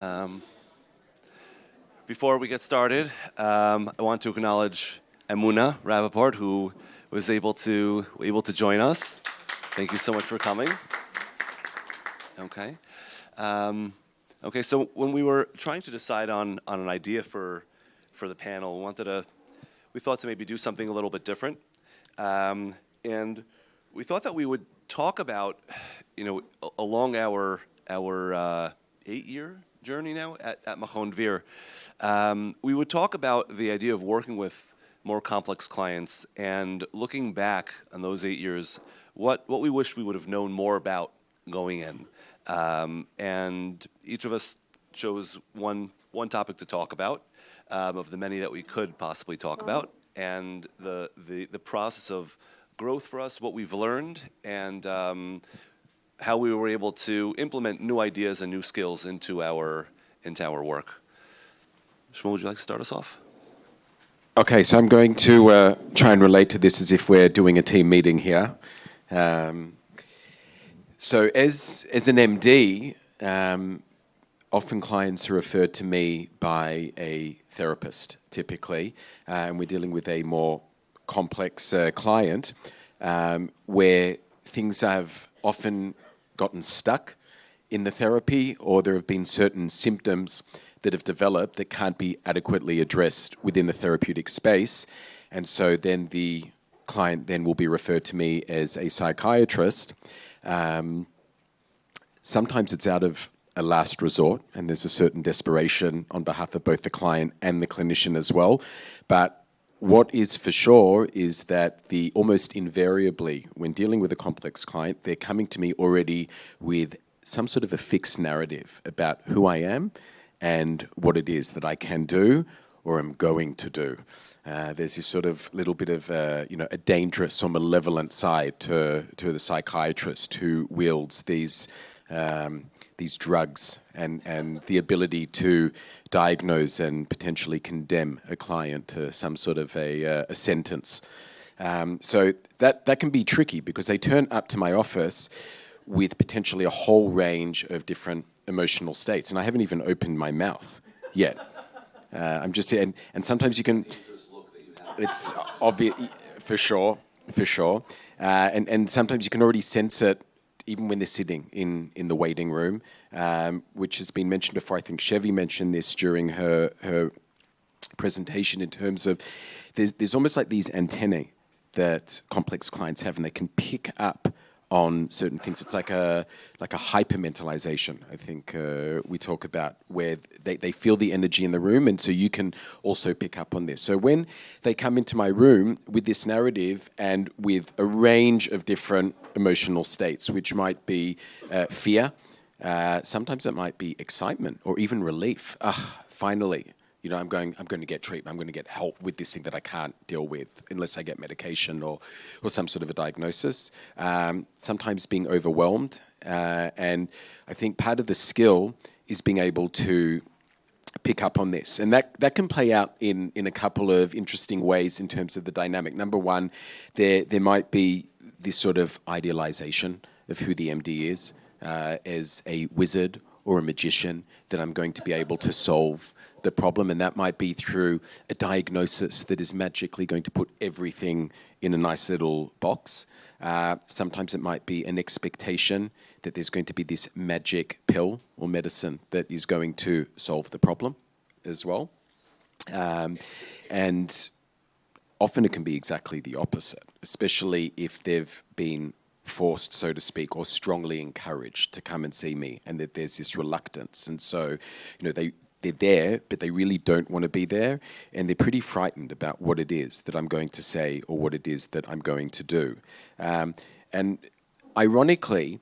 Um, Before we get started, I want to acknowledge Emuna Rappaport, who was able to join us. Thank you so much for coming. Okay. Um, okay. So when we were trying to decide on an idea for the panel, we thought to maybe do something a little bit different, and we thought that we would talk about, along our 8-year journey now at Machon Vir, we would talk about the idea of working with more complex clients and looking back on those 8 years, what we wish we would have known more about going in. And each of us chose one topic to talk about, of the many that we could possibly talk about, and the process of growth for us, what we've learned, and how we were able to implement new ideas and new skills into our work. Shmuel, would you like to start us off? Okay, so I'm going to try and relate to this as if we're doing a team meeting here. So as an MD, often clients are referred to me by a therapist, typically, and we're dealing with a more complex client where things have often gotten stuck in the therapy, or there have been certain symptoms that have developed that can't be adequately addressed within the therapeutic space. And so then the client then will be referred to me as a psychiatrist. Sometimes it's out of a last resort, and there's a certain desperation on behalf of both the client and the clinician as well. But what is for sure is that almost invariably, when dealing with a complex client, they're coming to me already with some sort of a fixed narrative about who I am and what it is that I can do or am going to do. There's this sort of little bit of a dangerous or malevolent side to the psychiatrist who wields these drugs and the ability to diagnose and potentially condemn a client to some sort of a sentence. So that can be tricky because they turn up to my office with potentially a whole range of different emotional states, and I haven't even opened my mouth yet. I'm just and sometimes you can. It's obvious for sure, and sometimes you can already sense it even when they're sitting in the waiting room, which has been mentioned before. I think Chevy mentioned this during her presentation in terms of there's almost like these antennae that complex clients have, and they can pick up on certain things. It's like a hypermentalization, I think we talk about, where they feel the energy in the room, and so you can also pick up on this. So when they come into my room with this narrative and with a range of different emotional states, which might be fear, sometimes it might be excitement or even relief. Finally, I'm going to get treatment. I'm going to get help with this thing that I can't deal with unless I get medication or some sort of a diagnosis. Sometimes being overwhelmed. And I think part of the skill is being able to pick up on this. And that can play out in a couple of interesting ways in terms of the dynamic. Number one, there might be this sort of idealization of who the MD is as a wizard or a magician that I'm going to be able to solve the problem, and that might be through a diagnosis that is magically going to put everything in a nice little box. Sometimes it might be an expectation that there's going to be this magic pill or medicine that is going to solve the problem as well. And often it can be exactly the opposite, especially if they've been forced, so to speak, or strongly encouraged to come and see me, and that there's this reluctance. And so, they're there, but they really don't want to be there, and they're pretty frightened about what it is that I'm going to say or what it is that I'm going to do. And ironically,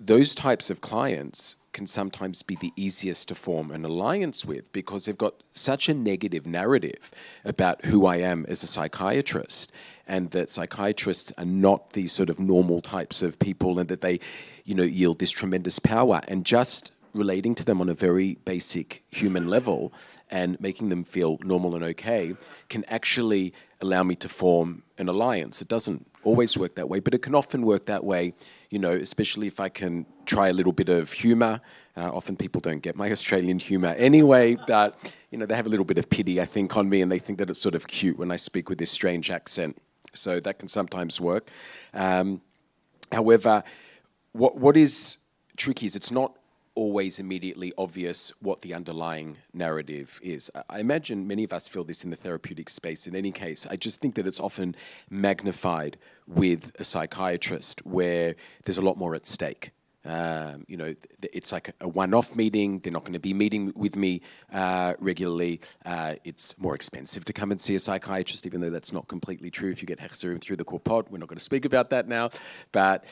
those types of clients can sometimes be the easiest to form an alliance with because they've got such a negative narrative about who I am as a psychiatrist, and that psychiatrists are not these sort of normal types of people, and that they, yield this tremendous power. And just relating to them on a very basic human level and making them feel normal and okay can actually allow me to form an alliance. It doesn't always work that way, but it can often work that way, especially if I can try a little bit of humor. Often people don't get my Australian humor anyway, but, they have a little bit of pity, I think, on me, and they think that it's sort of cute when I speak with this strange accent. So that can sometimes work. However, what is tricky is it's not always immediately obvious what the underlying narrative is. I imagine many of us feel this in the therapeutic space in any case. I just think that it's often magnified with a psychiatrist where there's a lot more at stake. It's like a one-off meeting. They're not going to be meeting with me regularly. It's more expensive to come and see a psychiatrist, even though that's not completely true. If you get hechserim through the korpot, we're not going to speak about that now. But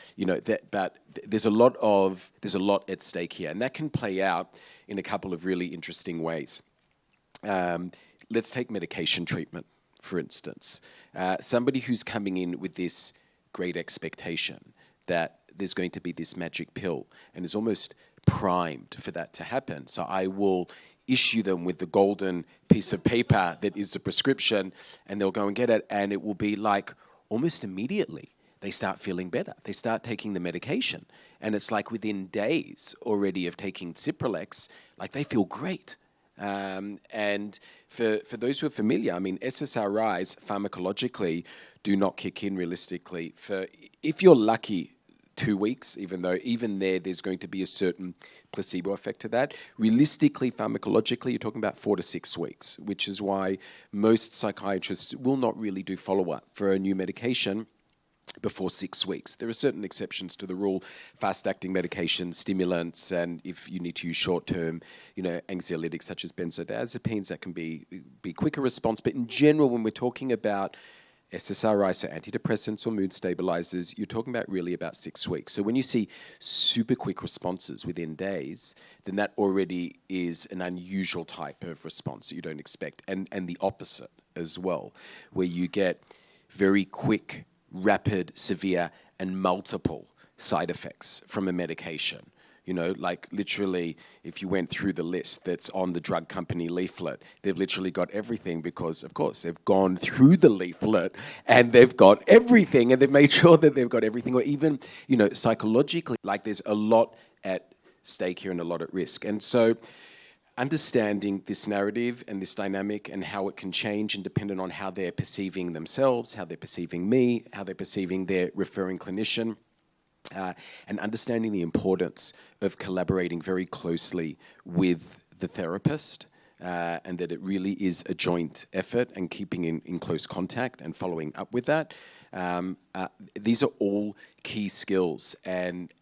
there's a lot at stake here, and that can play out in a couple of really interesting ways. Let's take medication treatment, for instance. Somebody who's coming in with this great expectation that there's going to be this magic pill and is almost primed for that to happen. So I will issue them with the golden piece of paper that is the prescription, and they'll go and get it, and it will be like almost immediately they start feeling better. They start taking the medication, and it's like within days already of taking Cipralex, like they feel great. And for those who are familiar, SSRIs pharmacologically do not kick in realistically for, if you're lucky, 2 weeks, even though even there's going to be a certain placebo effect to that. Realistically, pharmacologically, you're talking about 4 to 6 weeks, which is why most psychiatrists will not really do follow-up for a new medication before 6 weeks. There are certain exceptions to the rule, fast-acting medications, stimulants, and if you need to use short-term, anxiolytics such as benzodiazepines, that can be quicker response. But in general, when we're talking about SSRIs, so antidepressants or mood stabilizers, you're talking about 6 weeks. So when you see super quick responses within days, then that already is an unusual type of response that you don't expect. And the opposite as well, where you get very quick, rapid, severe, and multiple side effects from a medication. Like literally, if you went through the list that's on the drug company leaflet, they've literally got everything because, of course, they've gone through the leaflet and they've got everything and they've made sure that they've got everything. Or even, psychologically, like there's a lot at stake here and a lot at risk. And so understanding this narrative and this dynamic and how it can change and dependent on how they're perceiving themselves, how they're perceiving me, how they're perceiving their referring clinician, and understanding the importance of collaborating very closely with the therapist, and that it really is a joint effort and keeping in close contact and following up with that. These are all key skills and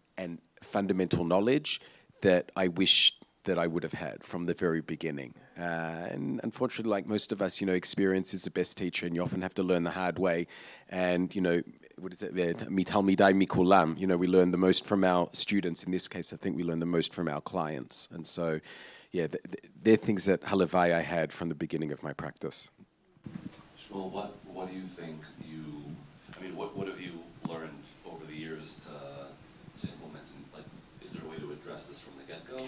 fundamental knowledge that I wish that I would have had from the very beginning. And unfortunately, like most of us, experience is the best teacher, and you often have to learn the hard way. And, what is it? Mitalmidai mikulam. We learn the most from our students. In this case, I think we learn the most from our clients. And so, yeah, they're things that halavai I had from the beginning of my practice. Shmuel, what do you think what have you learned over the years to implement? And, is there a way to address this from the get-go?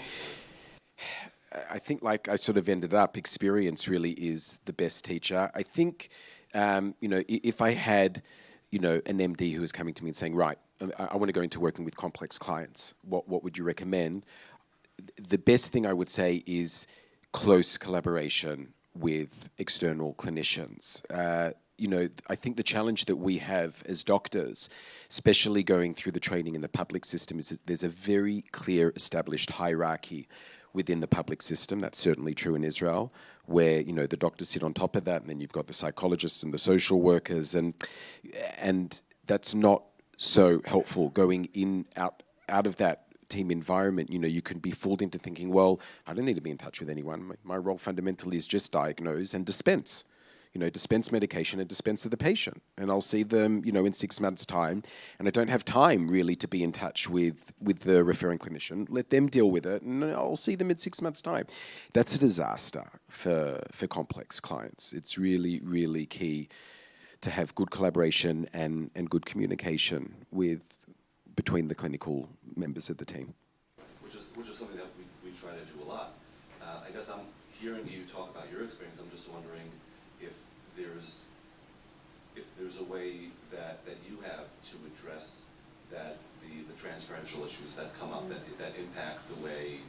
I think, like I sort of ended up, experience really is the best teacher. I think, if I had, an MD who was coming to me and saying, right, I want to go into working with complex clients, what would you recommend? The best thing I would say is close collaboration with external clinicians. I think the challenge that we have as doctors, especially going through the training in the public system, is that there's a very clear established hierarchy within the public system. That's certainly true in Israel, where the doctors sit on top of that, and then you've got the psychologists and the social workers, and that's not so helpful going out of that team environment. You can be fooled into thinking, well, I don't need to be in touch with anyone. My role fundamentally is just diagnose and dispense. Dispense medication and dispense to the patient. And I'll see them, in 6 months' time. And I don't have time really to be in touch with the referring clinician. Let them deal with it, and I'll see them in 6 months' time. That's a disaster for complex clients. It's really, really key to have good collaboration and good communication between the clinical members of the team. Which is something that we try to do a lot. I guess I'm hearing you talk about your experience. I'm just wondering if there's a way that you have to address that the transferential issues that come up that impact the way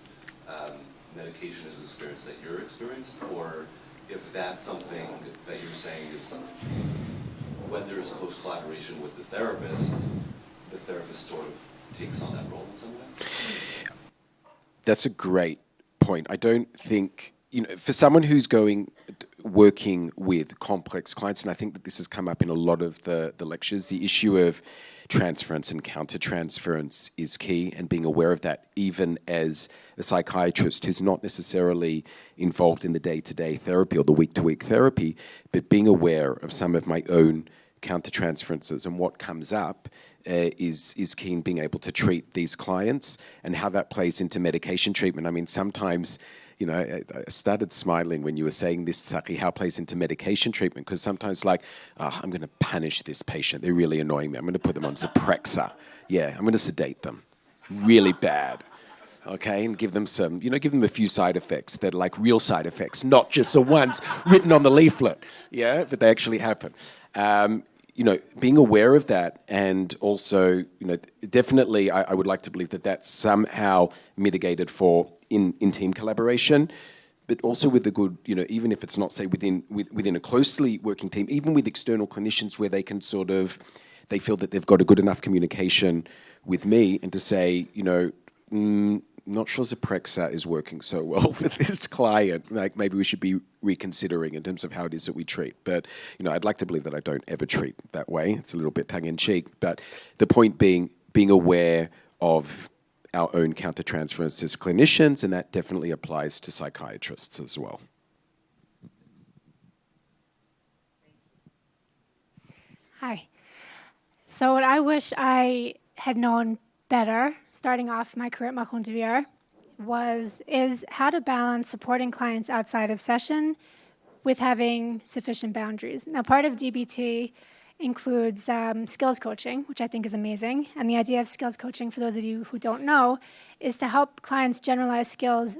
medication is experienced that you're experienced, or if that's something that you're saying is when there's close collaboration with the therapist sort of takes on that role in some way? That's a great point. I don't think, for someone who's working with complex clients, and I think that this has come up in a lot of the lectures, the issue of transference and countertransference is key, and being aware of that, even as a psychiatrist who's not necessarily involved in the day-to-day therapy or the week-to-week therapy, but being aware of some of my own countertransferences and what comes up is key in being able to treat these clients and how that plays into medication treatment. I mean, sometimes, I started smiling when you were saying this, Tzachi, how it plays into medication treatment, because sometimes I'm going to punish this patient. They're really annoying me. I'm going to put them on Zyprexa. Yeah, I'm going to sedate them. Really bad. Okay, and give them a few side effects that are like real side effects, not just the ones written on the leaflet, yeah, but they actually happen. Being aware of that, and also, definitely I would like to believe that that's somehow mitigated for in team collaboration, but also with the good, even if it's not, say, within a closely working team, even with external clinicians where they can they feel that they've got a good enough communication with me and to say, not sure Zyprexa is working so well with this client. Like, maybe we should be reconsidering in terms of how it is that we treat. But, I'd like to believe that I don't ever treat that way. It's a little bit tongue-in-cheek. But the point being aware of our own countertransference as clinicians, and that definitely applies to psychiatrists as well. Hi. So what I wish I had known better, starting off my career at Machon de Vier, is how to balance supporting clients outside of session with having sufficient boundaries. Now, part of DBT includes skills coaching, which I think is amazing. And the idea of skills coaching, for those of you who don't know, is to help clients generalize skills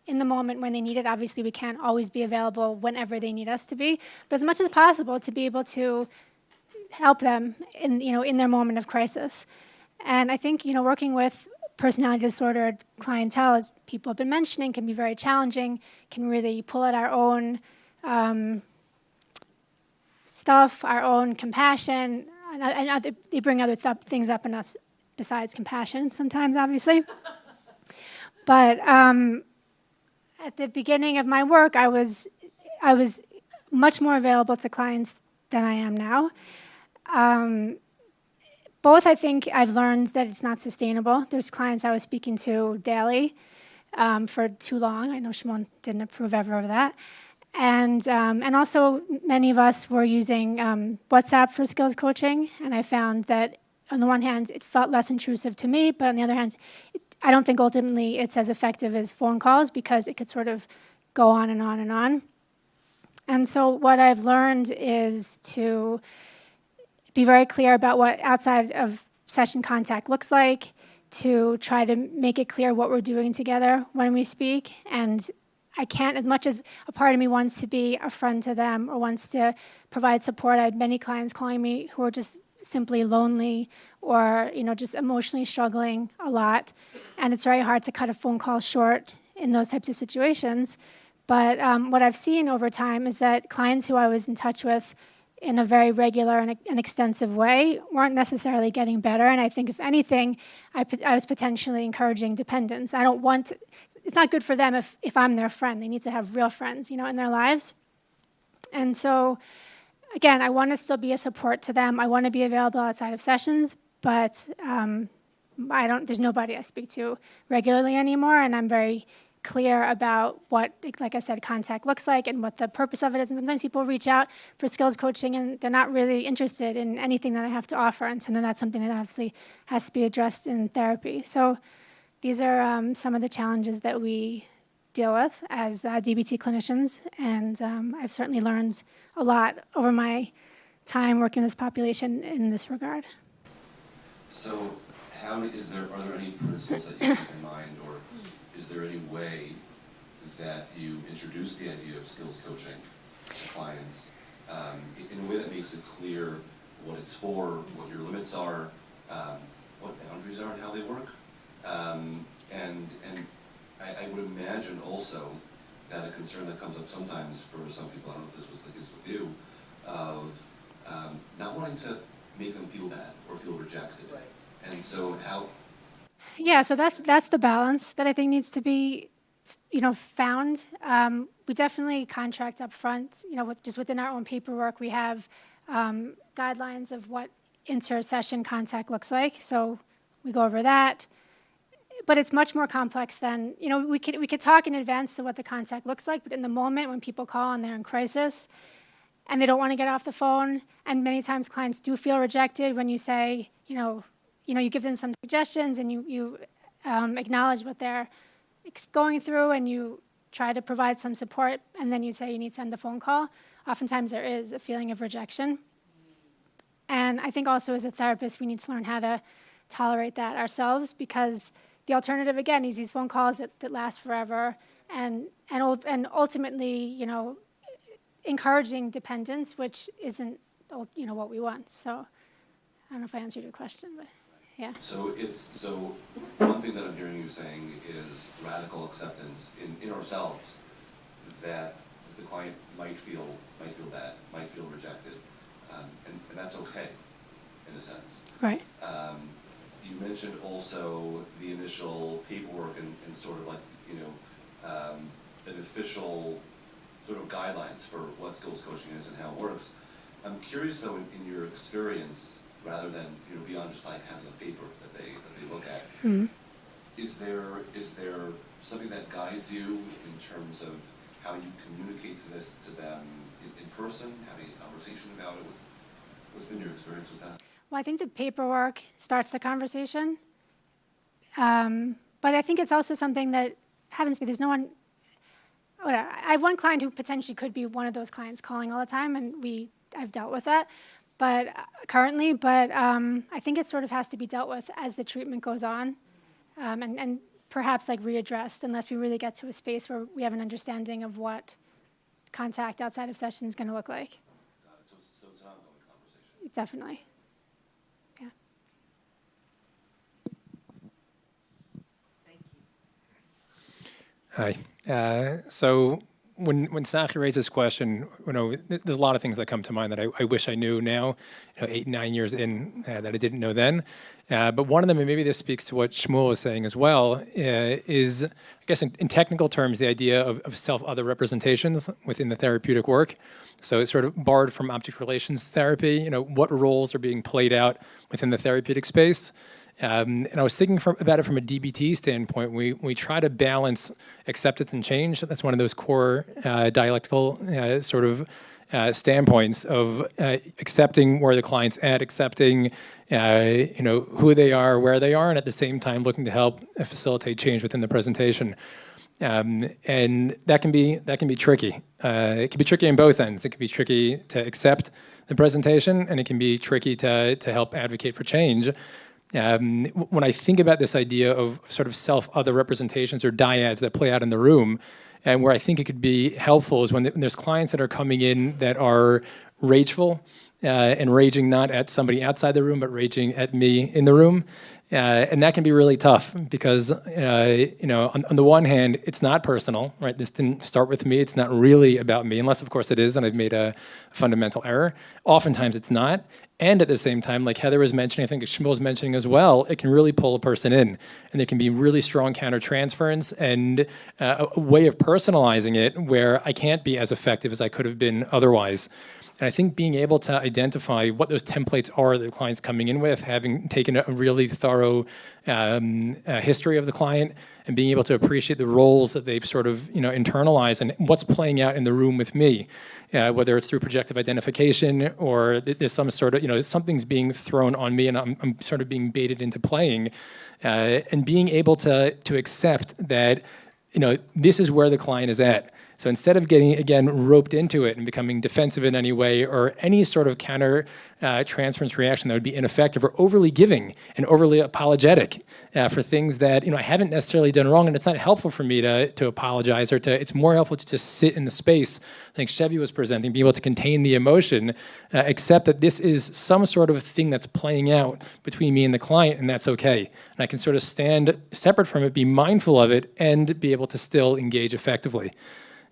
in the moment when they need it. Obviously, we can't always be available whenever they need us to be, but as much as possible to be able to help them in their moment of crisis. And I think, working with personality disordered clientele, as people have been mentioning, can be very challenging, can really pull at our own stuff, our own compassion, and they bring other things up in us besides compassion sometimes, obviously. But at the beginning of my work, I was much more available to clients than I am now. Both, I think I've learned that it's not sustainable. There's clients I was speaking to daily for too long. I know Shmuel didn't approve ever of that. And also, many of us were using WhatsApp for skills coaching, and I found that, on the one hand, it felt less intrusive to me, but on the other hand, I don't think ultimately it's as effective as phone calls because it could sort of go on and on and on. And so what I've learned is to be very clear about what outside of session contact looks like, to try to make it clear what we're doing together when we speak. And I can't, as much as a part of me wants to be a friend to them or wants to provide support. I had many clients calling me who are just simply lonely or, just emotionally struggling a lot. And it's very hard to cut a phone call short in those types of situations. But what I've seen over time is that clients who I was in touch with in a very regular and extensive way weren't necessarily getting better. And I think, if anything, I was potentially encouraging dependence. It's not good for them if I'm their friend. They need to have real friends, in their lives. And so, again, I want to still be a support to them. I want to be available outside of sessions, but there's nobody I speak to regularly anymore, and I'm very clear about what, like I said, contact looks like and what the purpose of it is. And sometimes people reach out for skills coaching and they're not really interested in anything that I have to offer. And so then that's something that obviously has to be addressed in therapy. So these are some of the challenges that we deal with as DBT clinicians. And I've certainly learned a lot over my time working with this population in this regard. So are there any principles that you keep in mind, or is is there any way that you introduce the idea of skills coaching to clients in a way that makes it clear what it's for, what your limits are, what boundaries are and how they work? And I would imagine also that a concern that comes up sometimes for some people, I don't know if this was the case with you, of not wanting to make them feel bad or feel rejected. Right. And so how... Yeah, so that's the balance that I think needs to be, found. We definitely contract up front, just within our own paperwork, we have guidelines of what inter-session contact looks like. So we go over that. But it's much more complex than, we could talk in advance to what the contact looks like, but in the moment when people call and they're in crisis and they don't want to get off the phone, and many times clients do feel rejected when you say, you give them some suggestions and you acknowledge what they're going through and you try to provide some support, and then you say you need to end the phone call. Oftentimes there is a feeling of rejection. And I think also as a therapist, we need to learn how to tolerate that ourselves, because the alternative, again, is these phone calls that last forever and ultimately, encouraging dependence, which isn't, what we want. So I don't know if I answered your question, but yeah. So one thing that I'm hearing you saying is radical acceptance in ourselves that the client might feel bad, might feel rejected, and that's okay, in a sense. Right. You mentioned also the initial paperwork and sort of like, an official sort of guidelines for what skills coaching is and how it works. I'm curious though, in your experience, rather than beyond just like having a paper that they look at, Mm-hmm. is there something that guides you in terms of how you communicate to them in person, having a conversation about it? What's been your experience with that? Well, I think the paperwork starts the conversation. But I think it's also something that happens to me. There's no one, whatever. I have one client who potentially could be one of those clients calling all the time, and I've dealt with that currently, but I think it sort of has to be dealt with as the treatment goes on, and perhaps like readdressed unless we really get to a space where we have an understanding of what contact outside of session is going to look like. Got it. So it's an ongoing conversation. Definitely. Yeah. Hi. So when Tzachi raised this question, there's a lot of things that come to mind that I wish I knew now, 8, 9 years in, that I didn't know then. But one of them, and maybe this speaks to what Shmuel was saying as well, is, I guess in technical terms, the idea of self-other representations within the therapeutic work. So it's sort of borrowed from object relations therapy, what roles are being played out within the therapeutic space. And I was thinking about it from a DBT standpoint. We try to balance acceptance and change. That's one of those core dialectical sort of standpoints of accepting where the client's at, accepting who they are, where they are, and at the same time looking to help facilitate change within the presentation. And that can be tricky. It can be tricky on both ends. It can be tricky to accept the presentation, and it can be tricky to help advocate for change. When I think about this idea of sort of self-other representations or dyads that play out in the room, and where I think it could be helpful is when there's clients that are coming in that are rageful and raging not at somebody outside the room, but raging at me in the room. And that can be really tough because, on the one hand, it's not personal, right? This didn't start with me. It's not really about me, unless, of course, it is, and I've made a fundamental error. Oftentimes, it's not. And at the same time, like Heather was mentioning, I think Shmuel was mentioning as well, it can really pull a person in. And there can be really strong countertransference and a way of personalizing it where I can't be as effective as I could have been otherwise. And I think being able to identify what those templates are that the client's coming in with, having taken a really thorough history of the client, and being able to appreciate the roles that they've sort of internalized and what's playing out in the room with me, whether it's through projective identification or there's some sort of something's being thrown on me and I'm sort of being baited into playing, and being able to accept that this is where the client is at. So instead of getting, again, roped into it and becoming defensive in any way or any sort of counter transference reaction that would be ineffective or overly giving and overly apologetic for things that I haven't necessarily done wrong, and it's not helpful for me to apologize or it's more helpful to just sit in the space. I think Chevy was presenting, be able to contain the emotion, accept that this is some sort of thing that's playing out between me and the client, and that's okay. And I can sort of stand separate from it, be mindful of it, and be able to still engage effectively.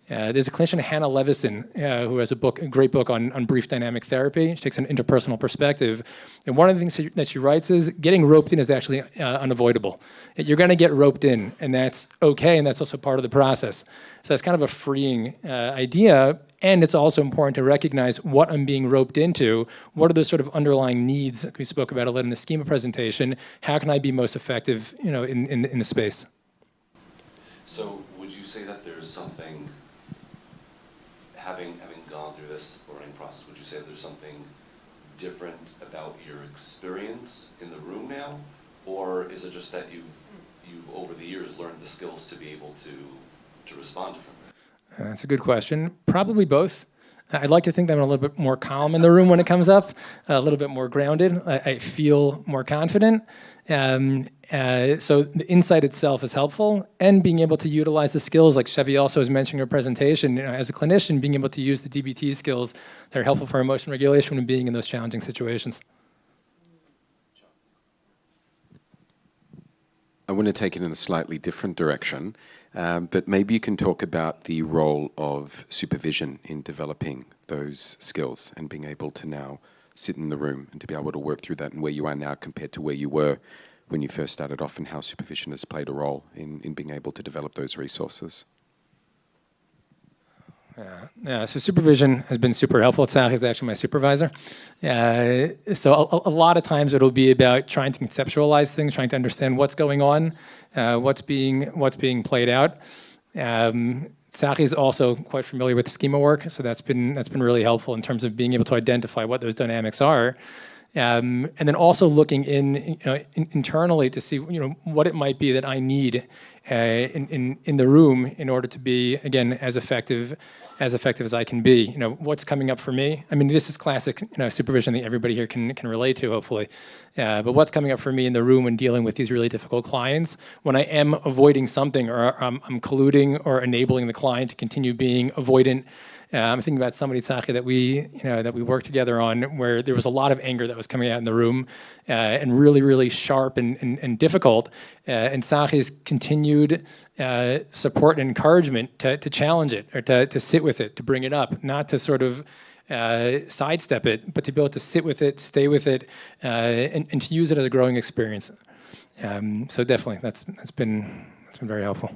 There's a clinician, Hannah Levison, who has a great book on brief dynamic therapy. She takes an interpersonal perspective. And one of the things that she writes is getting roped in is actually unavoidable. You're going to get roped in, and that's okay, and that's also part of the process. So that's kind of a freeing idea. And it's also important to recognize what I'm being roped into. What are the sort of underlying needs that we spoke about a little in the schema presentation? How can I be most effective, in the space? So would you say that there's something, having gone through this learning process, would you say that there's something different about your experience in the room now? Or is it just that you've over the years learned the skills to be able to respond differently? That's a good question. Probably both. I'd like to think that I'm a little bit more calm in the room when it comes up, a little bit more grounded. I feel more confident. So the insight itself is helpful, and being able to utilize the skills, like Chevy also was mentioning in her presentation, as a clinician, being able to use the DBT skills that are helpful for emotion regulation when being in those challenging situations. I want to take it in a slightly different direction, but maybe you can talk about the role of supervision in developing those skills and being able to now sit in the room and to be able to work through that and where you are now compared to where you were when you first started off, and how supervision has played a role in being able to develop those resources. Yeah, so supervision has been super helpful. Tzachi is actually my supervisor. So a lot of times it'll be about trying to conceptualize things, trying to understand what's going on, what's being played out. Tzachi is also quite familiar with schema work, so that's been really helpful in terms of being able to identify what those dynamics are. And then also looking internally to see what it might be that I need in the room in order to be, again, as effective as I can be. What's coming up for me? I mean, this is classic supervision that everybody here can relate to, hopefully. But what's coming up for me in the room when dealing with these really difficult clients, when I am avoiding something, or I'm colluding or enabling the client to continue being avoidant. I'm thinking about somebody, Tzachi, that we worked together on, where there was a lot of anger that was coming out in the room, and really, really sharp and difficult. And Tzachi's continued support and encouragement to challenge it, or to sit with it, to bring it up, not to sort of sidestep it, but to be able to sit with it, stay with it, and to use it as a growing experience. So definitely, that's been very helpful.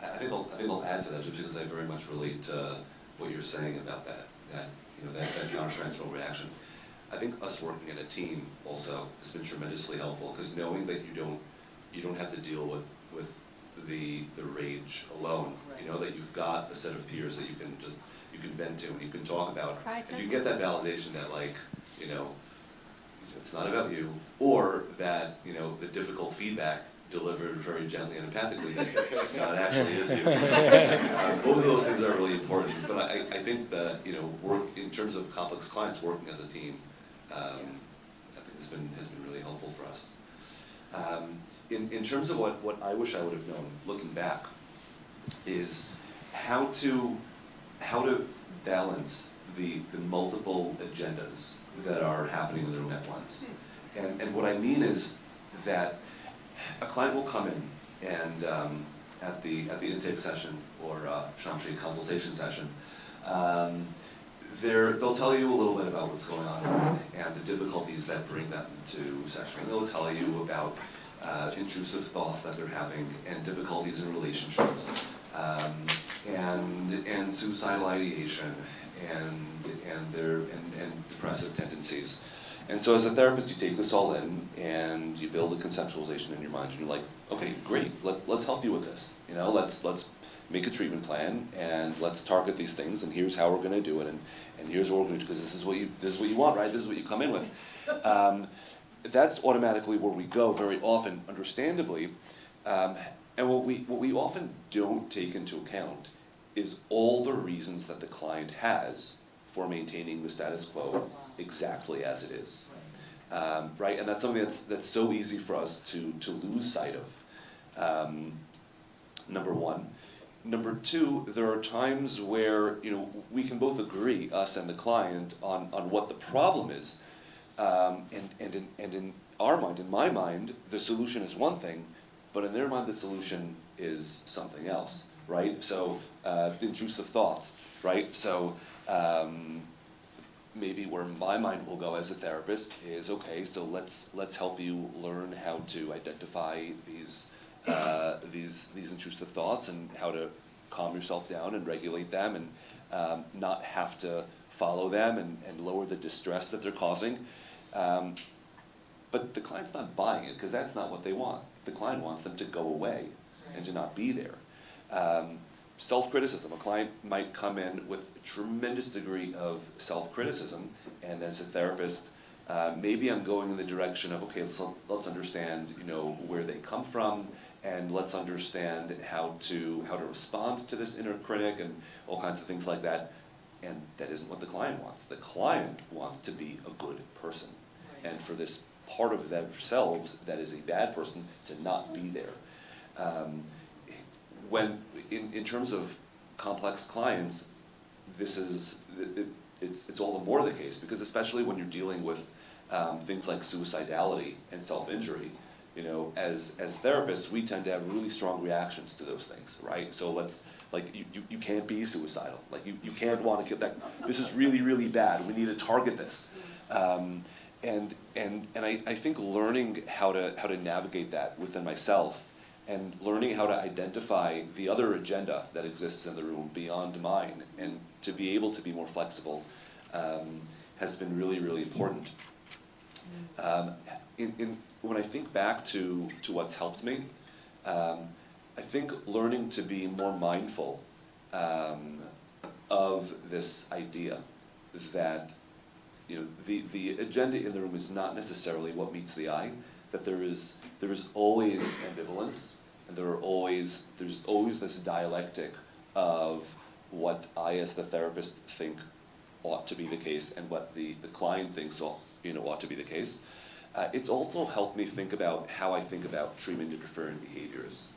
I think I'll add to that, just because I very much relate to what you're saying about that counter-transferal reaction. I think us working in a team also has been tremendously helpful, because knowing that you don't have to deal with the rage alone. That you've got a set of peers that you can vent to and you can talk about. And you get that validation that it's not about you, or that the difficult feedback delivered very gently and empathically, that it actually is you. Both of those things are really important. But I think that work in terms of complex clients, working as a team, I think has been really helpful for us. In terms of what I wish I would have known, looking back, is how to balance the multiple agendas that are happening in the room at once. And what I mean is that a client will come in and at the intake session or Shamshi consultation session, they'll tell you a little bit about what's going on and the difficulties that bring them to session. And they'll tell you about intrusive thoughts that they're having and difficulties in relationships, and suicidal ideation and depressive tendencies. And so as a therapist, you take this all in and you build a conceptualization in your mind, and you're like, okay, great, let's help you with this. Let's make a treatment plan, and let's target these things, and here's how we're going to do it, and here's what we're going to do, because this is what you want, right? This is what you come in with. That's automatically where we go very often, understandably. And what we often don't take into account is all the reasons that the client has for maintaining the status quo exactly as it is. Right, and that's something that's so easy for us to lose sight of. Number one. Number two, there are times where we can both agree, us and the client, on what the problem is, and in our mind, in my mind, the solution is one thing, but in their mind, the solution is something else, right? So intrusive thoughts, right? So maybe where my mind will go as a therapist is, okay, so let's help you learn how to identify these intrusive thoughts and how to calm yourself down and regulate them and not have to follow them and lower the distress that they're causing. But the client's not buying it because that's not what they want. The client wants them to go away and to not be there. Self-criticism. A client might come in with a tremendous degree of self-criticism, and as a therapist, maybe I'm going in the direction of, okay, let's understand, where they come from, and let's understand how to respond to this inner critic and all kinds of things like that. And that isn't what the client wants. The client wants to be a good person, and for this part of themselves that is a bad person to not be there. When in terms of complex clients, it's all the more the case, because especially when you're dealing with things like suicidality and self-injury, as therapists, we tend to have really strong reactions to those things, right? So you can't be suicidal. Like you can't want to get that. This is really, really bad. We need to target this. And I think learning how to navigate that within myself, and learning how to identify the other agenda that exists in the room beyond mine, and to be able to be more flexible, has been really, really important. When I think back to what's helped me, I think learning to be more mindful of this idea that the agenda in the room is not necessarily what meets the eye, that there is always ambivalence, and there's always this dialectic of what I as the therapist think ought to be the case and what the client thinks ought to be the case. It's also helped me think about how I think about treatment interfering behaviors,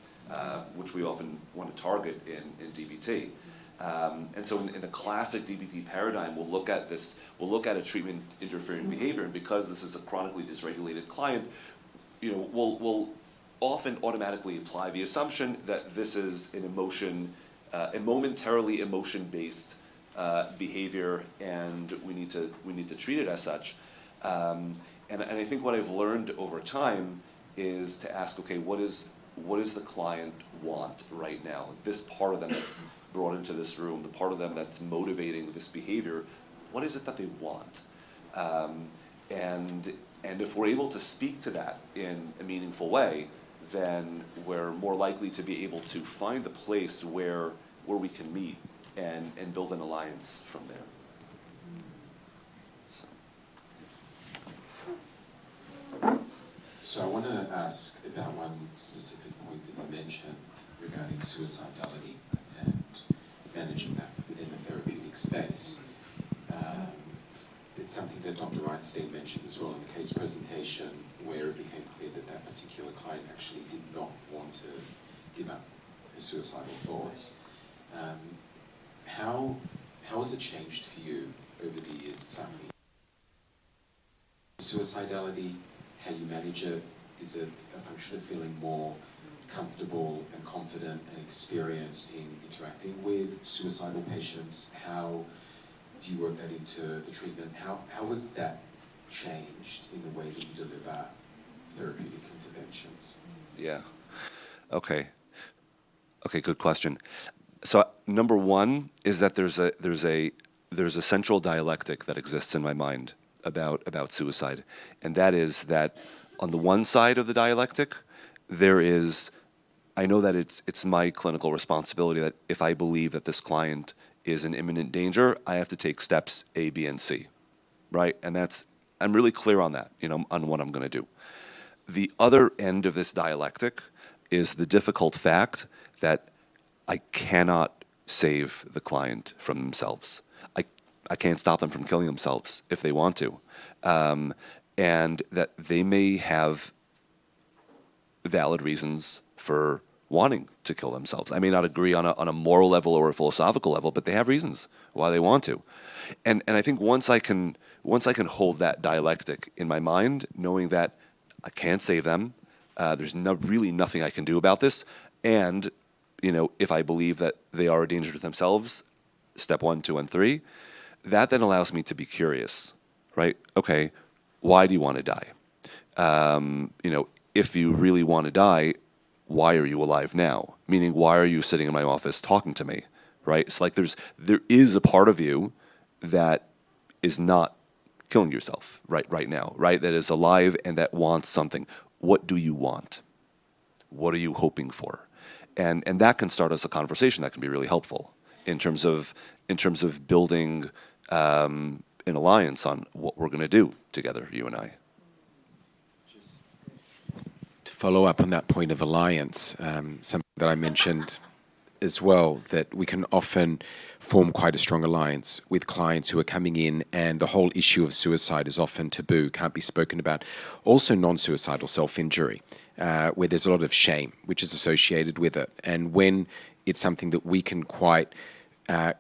which we often want to target in DBT. And so in the classic DBT paradigm, we'll look at a treatment interfering behavior, and because this is a chronically dysregulated client, we'll often automatically apply the assumption that this is a momentarily emotion-based behavior, and we need to treat it as such. And I think what I've learned over time is to ask, okay, what does the client want right now? This part of them that's brought into this room, the part of them that's motivating this behavior, what is it that they want? And if we're able to speak to that in a meaningful way, then we're more likely to be able to find the place where we can meet and build an alliance from there. So I want to ask about one specific point that you mentioned regarding suicidality and managing that within a therapeutic space. It's something that Dr. Reinstein mentioned as well in the case presentation, where it became clear that that particular client actually did not want to give up his suicidal thoughts. How has it changed for you over the years, Tzachi? Suicidality, how you manage it, is it a function of feeling more comfortable and confident and experienced in interacting with suicidal patients? How do you work that into the treatment? How has that changed in the way that you deliver therapeutic interventions? Yeah. Okay, good question. So number one is that there's a central dialectic that exists in my mind about suicide, and that is that on the one side of the dialectic, I know that it's my clinical responsibility that if I believe that this client is in imminent danger, I have to take steps A, B, and C, right? And I'm really clear on that, on what I'm going to do. The other end of this dialectic is the difficult fact that I cannot save the client from themselves. I can't stop them from killing themselves if they want to. And that they may have valid reasons for wanting to kill themselves. I may not agree on a moral level or a philosophical level, but they have reasons why they want to. And I think once I can hold that dialectic in my mind, knowing that I can't save them, there's really nothing I can do about this, and if I believe that they are a danger to themselves, step 1, 2, and 3, that then allows me to be curious, right? Okay, why do you want to die? If you really want to die, why are you alive now? Meaning, why are you sitting in my office talking to me, right? It's like there is a part of you that is not killing yourself right now, right? That is alive and that wants something. What do you want? What are you hoping for? And that can start us a conversation that can be really helpful in terms of building an alliance on what we're going to do together, you and I. To follow up on that point of alliance, something that I mentioned as well, that we can often form quite a strong alliance with clients who are coming in, and the whole issue of suicide is often taboo, can't be spoken about. Also non-suicidal self-injury, where there's a lot of shame which is associated with it. And when it's something that we can quite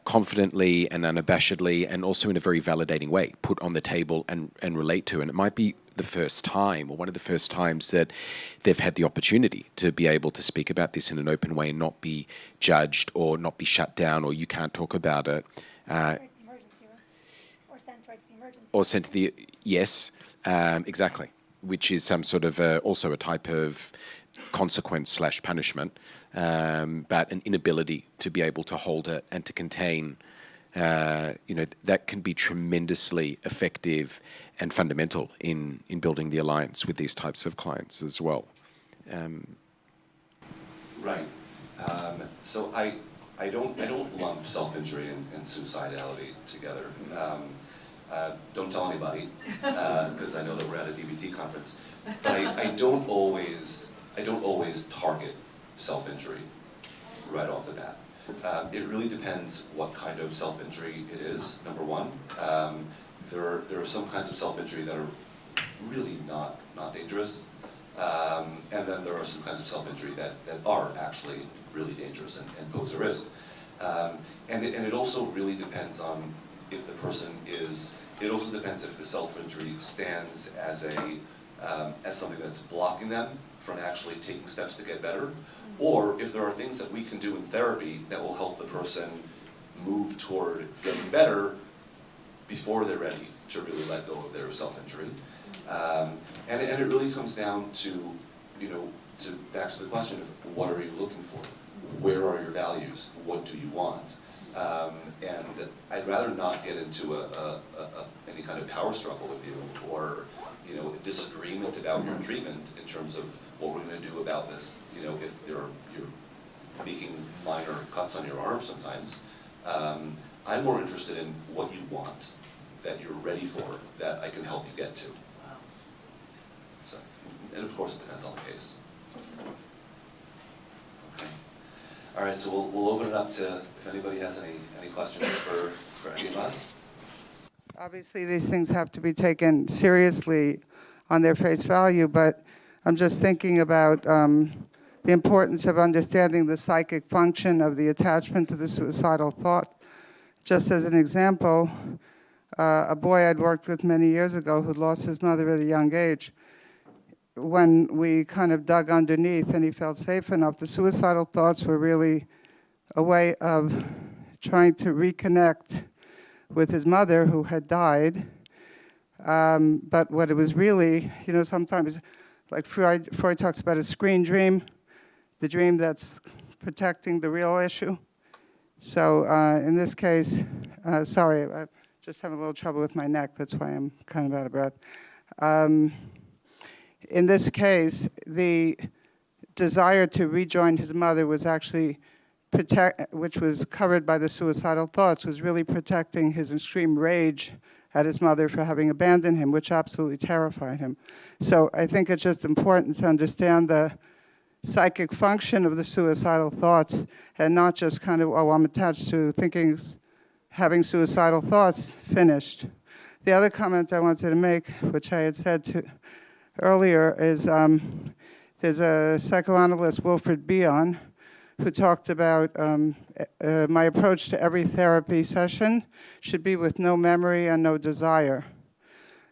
confidently and unabashedly and also in a very validating way put on the table and relate to, and it might be the first time or one of the first times that they've had the opportunity to be able to speak about this in an open way and not be judged or not be shut down or you can't talk about it. Towards the emergency room. Or sent towards the emergency room. Or sent to the, yes, exactly, which is some sort of also a type of consequence / punishment, but an inability to be able to hold it and to contain, that can be tremendously effective and fundamental in building the alliance with these types of clients as well. Right. So I don't lump self-injury and suicidality together. Don't tell anybody, because I know that we're at a DBT conference. But I don't always target self-injury right off the bat. It really depends what kind of self-injury it is, number one. There are some kinds of self-injury that are really not dangerous. And then there are some kinds of self-injury that are actually really dangerous and pose a risk. And it also really depends on if the person is, it also depends if the self-injury stands as something that's blocking them from actually taking steps to get better, or if there are things that we can do in therapy that will help the person move toward getting better before they're ready to really let go of their self-injury. And it really comes down to, back to the question of what are you looking for? Where are your values? What do you want? And I'd rather not get into any kind of power struggle with you or a disagreement about your treatment in terms of what we're going to do about this. If you're making minor cuts on your arm sometimes, I'm more interested in what you want, that you're ready for, that I can help you get to. So, and of course it depends on the case. Okay. All right, so we'll open it up to if anybody has any questions for any of us. Obviously, these things have to be taken seriously on their face value, but I'm just thinking about the importance of understanding the psychic function of the attachment to the suicidal thought. Just as an example, a boy I'd worked with many years ago who lost his mother at a young age, when we kind of dug underneath and he felt safe enough, the suicidal thoughts were really a way of trying to reconnect with his mother who had died. But what it was really, sometimes, like Freud talks about a screen dream, the dream that's protecting the real issue. So in this case, sorry, I just having a little trouble with my neck, that's why I'm kind of out of breath. In this case, the desire to rejoin his mother was actually which was covered by the suicidal thoughts, was really protecting his extreme rage at his mother for having abandoned him, which absolutely terrified him. So I think it's just important to understand the psychic function of the suicidal thoughts, and not just kind of, oh, I'm attached to thinking, having suicidal thoughts, finished. The other comment I wanted to make, which I had said earlier, is there's a psychoanalyst, Wilfred Bion, who talked about my approach to every therapy session should be with no memory and no desire.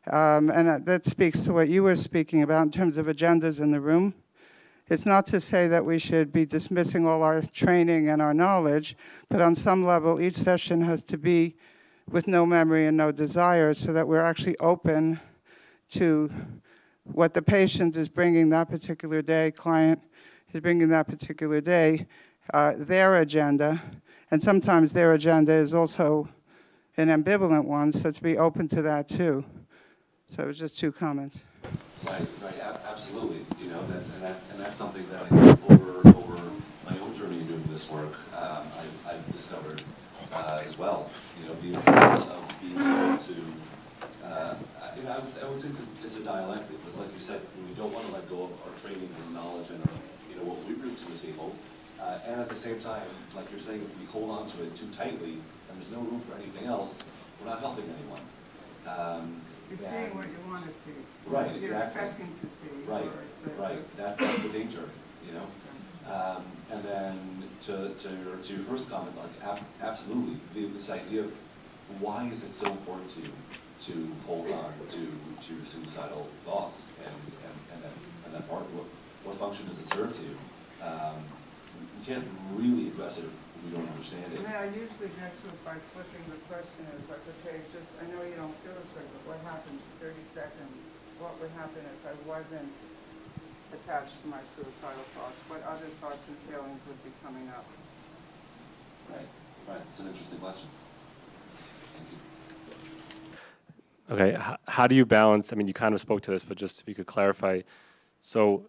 And that speaks to what you were speaking about in terms of agendas in the room. It's not to say that we should be dismissing all our training and our knowledge, but on some level, each session has to be with no memory and no desire so that we're actually open to what the patient is bringing that particular day, client is bringing that particular day, their agenda. And sometimes their agenda is also an ambivalent one, so to be open to that too. So it was just 2 comments. Right, absolutely. You know, that's something that I think over my own journey in doing this work, I've discovered as well. You know, the importance of being able to, you know, I would say it's a dialectic. It's like you said, we don't want to let go of our training and knowledge and you know what we bring to the table, and at the same time, like you're saying, if we hold on to it too tightly and there's no room for anything else, we're not helping anyone. You're seeing what you want to see. Right, You're exactly. expecting to see. Right. That's the danger, you know. And then to your first comment, like absolutely, this idea of why is it so important to hold on to suicidal thoughts and that part, what function does it serve to? We can't really address it if we don't understand it. Yeah, I usually get to it by flipping the question. It's like, okay, just, I know you don't feel this way, but what happens 30 seconds? What would happen if I wasn't attached to my suicidal thoughts? What other thoughts and feelings would be coming up? Right. It's an interesting question. Thank you. Okay, how do you balance, I mean, you kind of spoke to this, but just if you could clarify. So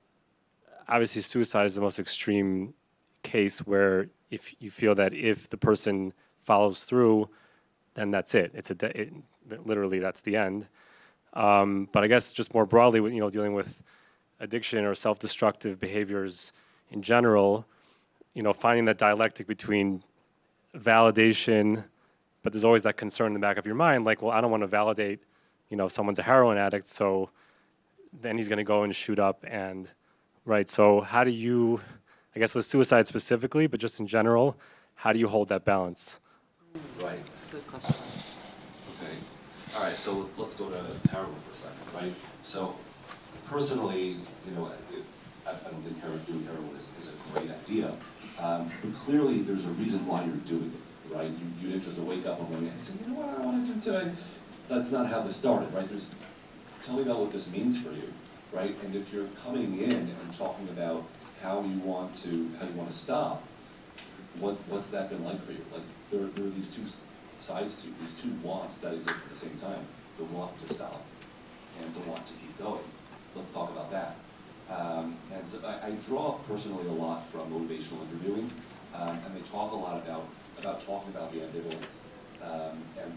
obviously suicide is the most extreme case where if you feel that if the person follows through, then that's it. Literally that's the end. But I guess just more broadly, you know, dealing with addiction or self-destructive behaviors in general, you know, finding that dialectic between validation, but there's always that concern in the back of your mind, like, well, I don't want to validate, you know, someone's a heroin addict, so then he's going to go and shoot up and, right, so how do you, I guess with suicide specifically, but just in general, how do you hold that balance? Right. Good question. Okay. All right, so let's go to heroin for a second, right? So personally, you know, I don't think doing heroin is a great idea. But clearly there's a reason why you're doing it, right? You didn't just wake up one morning and say, you know what I want to do today? That's not how this started, right? Tell me about what this means for you, right? And if you're coming in and talking about how you want to stop, what's that been like for you? Like there are these two sides to these two wants that exist at the same time: the want to stop and the want to keep going. Let's talk about that. And so I draw personally a lot from motivational interviewing, and they talk a lot about talking about the ambivalence and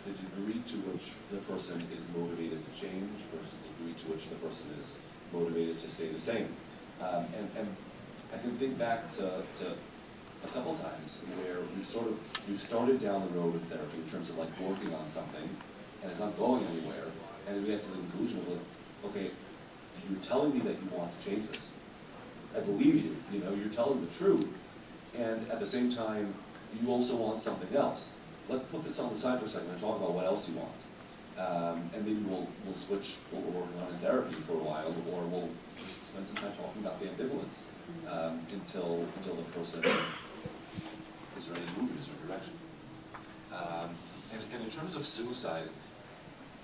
the degree to which the person is motivated to change versus the degree to which the person is motivated to stay the same. And I can think back to a couple times where we've started down the road of therapy in terms of like working on something, and it's not going anywhere, and we get to the conclusion of like, okay, you're telling me that you want to change this. I believe you, you know, you're telling the truth, and at the same time, you also want something else. Let's put this on the side for a second and talk about what else you want. And maybe we'll switch what we're working on in therapy for a while, or we'll just spend some time talking about the ambivalence until the person is ready to move in a certain direction. And in terms of suicide,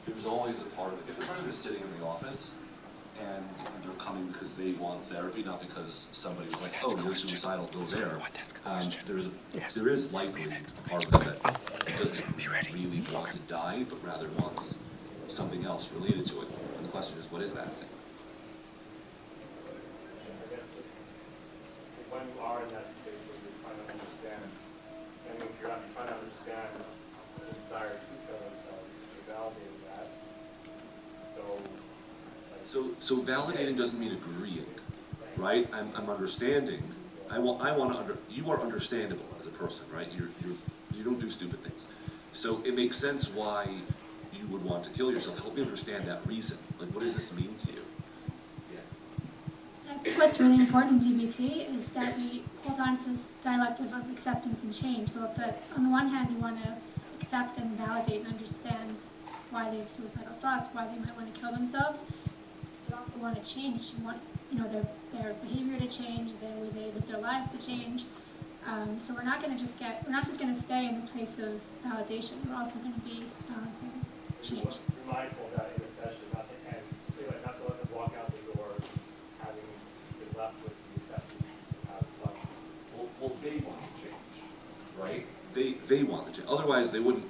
there's always a part of it. If a person is sitting in the office and they're coming because they want therapy, not because somebody was like, oh, you're suicidal, go there. There is likely a part of it that doesn't really want to die, but rather wants something else related to it. And the question is, what is that thing? I guess when you are in that state where you're trying to understand, and if you're not trying to understand the desire to kill themselves, you're validating that. So validating doesn't mean agreeing, right? I'm understanding. You are understandable as a person, right? You don't do stupid things. So it makes sense why you would want to kill yourself. Help me understand that reason. Like, what does this mean to you? I think what's really important in DBT is that we hold on to this dialectic of acceptance and change. So on the one hand, you want to accept and validate and understand why they have suicidal thoughts, why they might want to kill themselves. You also want to change. You want, their behavior to change, the way they live their lives to change. So we're not just going to stay in the place of validation. We're also going to be balancing change. Be mindful that in a session, not to end, not to let them walk out the door, having been left with the acceptance as such. Well, they want to change, right? They want to change. Otherwise, they wouldn't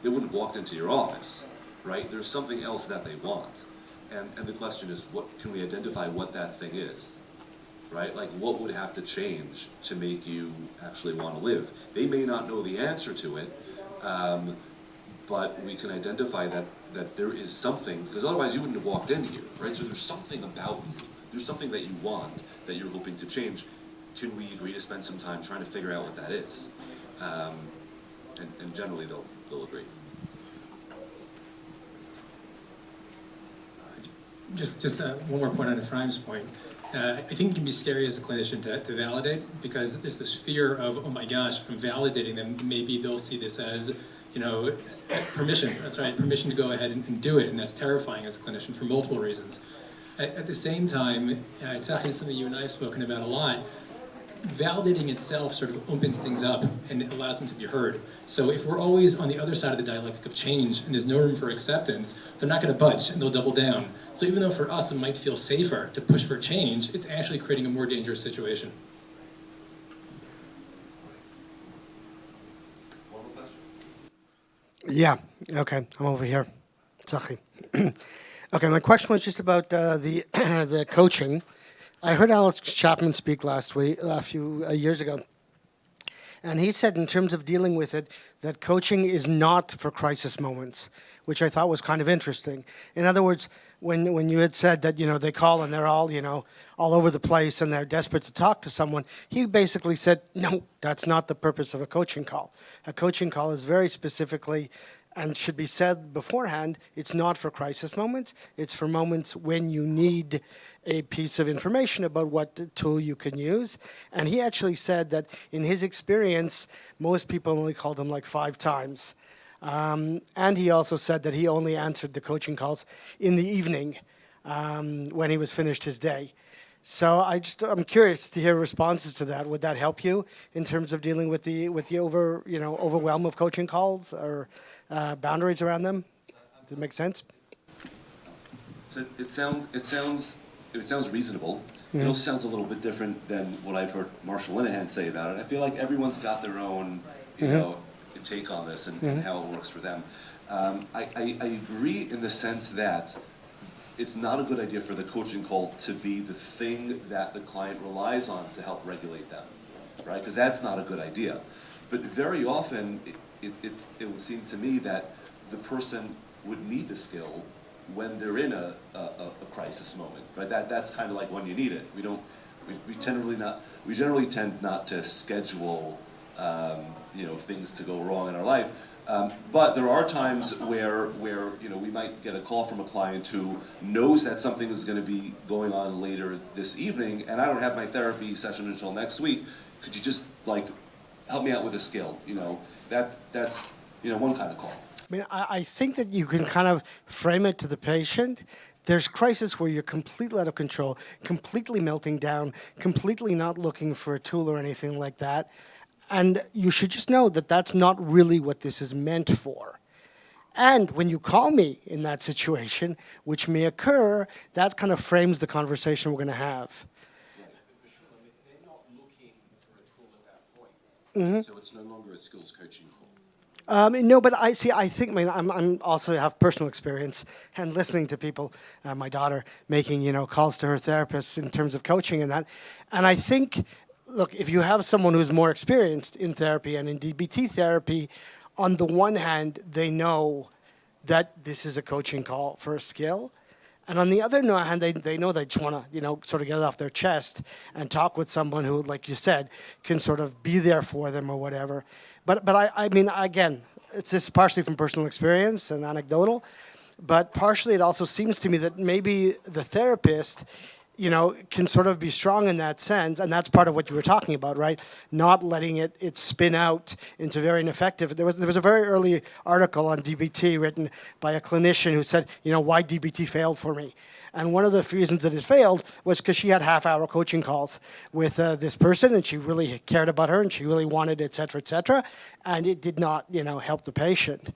have walked into your office, right? There's something else that they want, and the question is, what can we identify what that thing is, right? Like, what would have to change to make you actually want to live? They may not know the answer to it, but we can identify that there is something, because otherwise you wouldn't have walked in here, right? So there's something about you. There's something that you want that you're hoping to change. Can we agree to spend some time trying to figure out what that is? And generally they'll agree. Just one more point on Ephraim's point. I think it can be scary as a clinician to validate, because there's this fear of, oh my gosh, if I'm validating them, maybe they'll see this as, permission. That's right, permission to go ahead and do it, and that's terrifying as a clinician for multiple reasons. At the same time, Tzachi, is something you and I have spoken about a lot. Validating itself sort of opens things up and it allows them to be heard. So if we're always on the other side of the dialectic of change and there's no room for acceptance, they're not going to budge and they'll double down. So even though for us it might feel safer to push for change, it's actually creating a more dangerous situation. One more question? Yeah, okay, I'm over here. Tzachi. Okay, my question was just about the the coaching. I heard Alex Chapman speak last week, a few years ago, and he said in terms of dealing with it, that coaching is not for crisis moments, which I thought was kind of interesting. In other words, when you had said that, they call and they're all, all over the place and they're desperate to talk to someone, he basically said, no, that's not the purpose of a coaching call. A coaching call is very specifically, and should be said beforehand, it's not for crisis moments. It's for moments when you need a piece of information about what tool you can use. And he actually said that in his experience, most people only called him like 5 times. And he also said that he only answered the coaching calls in the evening when he was finished his day. So I'm curious to hear responses to that. Would that help you in terms of dealing with the overwhelm of coaching calls or boundaries around them? Does it make sense? So it sounds reasonable. It also sounds a little bit different than what I've heard Marshall Linehan say about it. I feel like everyone's got their own, take on this and how it works for them. I agree in the sense that it's not a good idea for the coaching call to be the thing that the client relies on to help regulate them, right? Because that's not a good idea. But very often, it would seem to me that the person would need the skill when they're in a crisis moment, right? That's kind of like when you need it. We generally tend not to schedule, things to go wrong in our life. But there are times where we might get a call from a client who knows that something is going to be going on later this evening, and I don't have my therapy session until next week. Could you just help me out with a skill? That's one kind of call. I mean, I think that you can kind of frame it to the patient. There's crisis where you're completely out of control, completely melting down, completely not looking for a tool or anything like that. And you should just know that that's not really what this is meant for. And when you call me in that situation, which may occur, that kind of frames the conversation we're going to have. They're not looking for a tool at that point, so it's no longer a skills coaching call. No, but I think, I'm also have personal experience and listening to people, my daughter making, calls to her therapist in terms of coaching and that. And I think, look, if you have someone who's more experienced in therapy and in DBT therapy, on the one hand, they know that this is a coaching call for a skill. And on the other hand, they know they just want to, sort of get it off their chest and talk with someone who, like you said, can sort of be there for them or whatever. But I mean, again, it's just partially from personal experience and anecdotal, but partially it also seems to me that maybe the therapist, can sort of be strong in that sense, and that's part of what you were talking about, right? Not letting it spin out into very ineffective. There was a very early article on DBT written by a clinician who said, why DBT failed for me. And one of the reasons that it failed was because she had half-hour coaching calls with this person, and she really cared about her, and she really wanted, et cetera, and it did not, help the patient.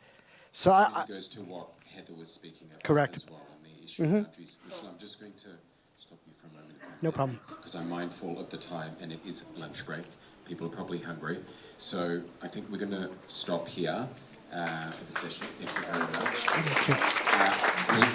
So it goes to what Heather was speaking about correct. as well on the issue of boundaries. Moshel, I'm just going to stop you for a moment. No problem. Because I'm mindful of the time, and it is lunch break. People are probably hungry. So I think we're going to stop here for the session. Thank you very much.